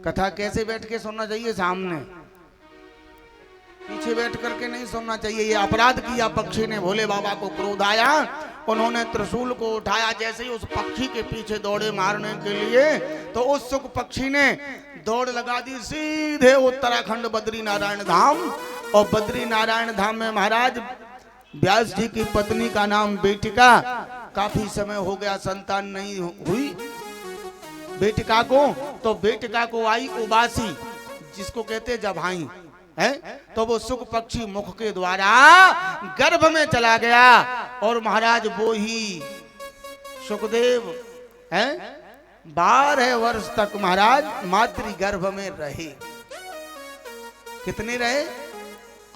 कथा कैसे बैठ के सुनना चाहिए? सामने, पीछे बैठ करके नहीं सुनना चाहिए। ये अपराध किया पक्षी ने, भोले बाबा को क्रोध आया, उन्होंने त्रिशूल को उठाया, जैसे ही उस पक्षी के पीछे दौड़े मारने के लिए, तो उस सुख पक्षी ने दौड़ लगा दी सीधे उत्तराखंड बद्री नारायण धाम। और बद्री नारायण धाम में महाराज व्यास जी की पत्नी का नाम बेटिका, काफी समय हो गया संतान नहीं हुई बेटिका को, तो बेटिका को आई उबासी, जिसको कहते जभाई है। तो वो सुख पक्षी मुख के द्वारा गर्भ में चला गया और महाराज वो ही सुखदेव है 12 वर्ष तक महाराज मातृ गर्भ में रहे। कितने रहे?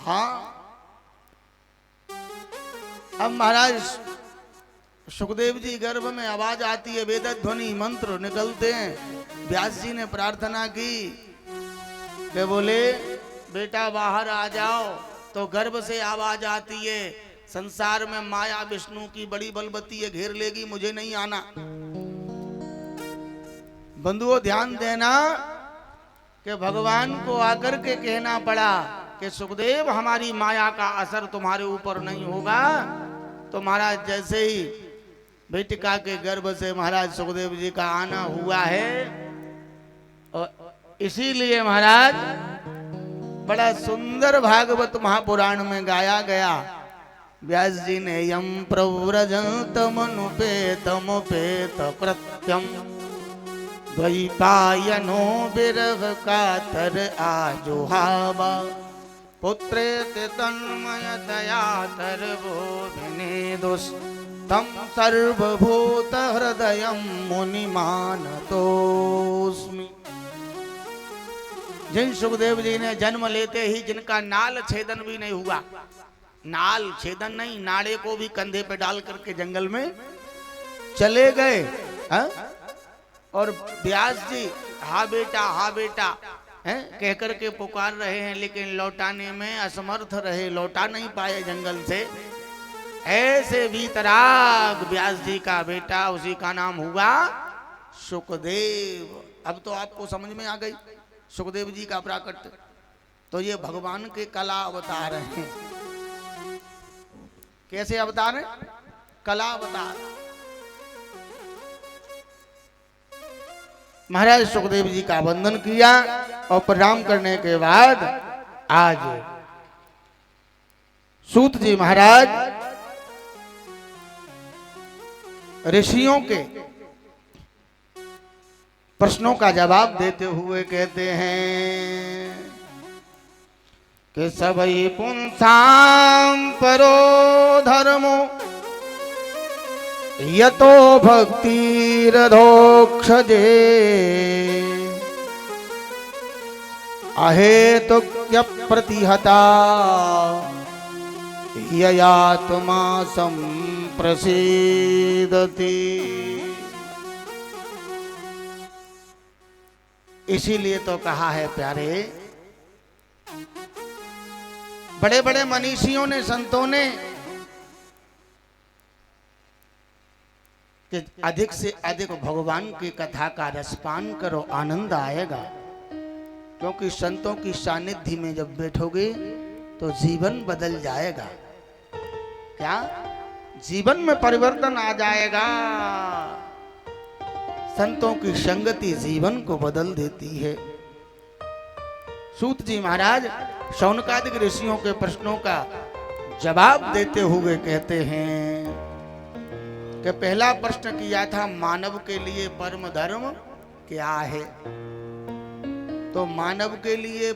हाँ, अब महाराज सुखदेव जी गर्भ में आवाज आती है, वेद ध्वनि मंत्र निकलते हैं। व्यास जी ने प्रार्थना की कि बोले बेटा बाहर आ जाओ, तो गर्भ से आवाज आती है, संसार में माया विष्णु की बड़ी बलवती है, घेर लेगी, मुझे नहीं आना। बंधुओं ध्यान देना कि भगवान को आकर के कहना पड़ा कि सुखदेव हमारी माया का असर तुम्हारे ऊपर नहीं होगा। तो महाराज जैसे ही बेटिका के गर्भ से महाराज सुखदेव जी का आना हुआ है, और इसीलिए महाराज बड़ा सुंदर भागवत महापुराण में गाया गया। व्यास जी ने यम प्रव्रजतमनुपेतमुपेत प्रत्यम द्वैपायनो विरह कातर आजुहावा पुत्रेति तन्मयतया तरवो विनेदुस् तम सर्वभूत हृदयं मुनिमानतोस्मि। जिन सुखदेव जी ने जन्म लेते ही जिनका नाल छेदन भी नहीं हुआ, नाल छेदन नहीं, नाड़े को भी कंधे पे डाल करके जंगल में चले गए, और व्यास जी हा बेटा कह करके पुकार रहे हैं, लेकिन लौटाने में असमर्थ रहे, लौटा नहीं पाए जंगल से। ऐसे वीतराग व्यास जी का बेटा, उसी का नाम हुआ सुखदेव। अब तो आपको समझ में आ गई सुखदेव जी का प्राकट्य। तो ये भगवान के कला अवतार हैं। कैसे अवतार हैं? कला अवतार। महाराज सुखदेव जी का वंदन किया और प्रणाम करने के बाद आज सूत जी महाराज ऋषियों के प्रश्नों का जवाब देते हुए कहते हैं कि सबई पुंसाम परो धर्मो यतो भक्तिरधोक्षजे अहेतुक्य प्रतिहता ययात्मा संप्रसीदति। इसीलिए तो कहा है प्यारे, बड़े बड़े मनीषियों ने, संतों ने कि अधिक से अधिक भगवान की कथा का रसपान करो, आनंद आएगा। क्योंकि संतों की सानिध्य में जब बैठोगे तो जीवन बदल जाएगा। क्या? जीवन में परिवर्तन आ जाएगा। संतों की संगति जीवन को बदल देती है। सूत जी महाराज शौनकादिक ऋषियों के प्रश्नों का जवाब देते हुए कहते हैं कि पहला प्रश्न किया था मानव के लिए परम धर्म क्या है। तो मानव के लिए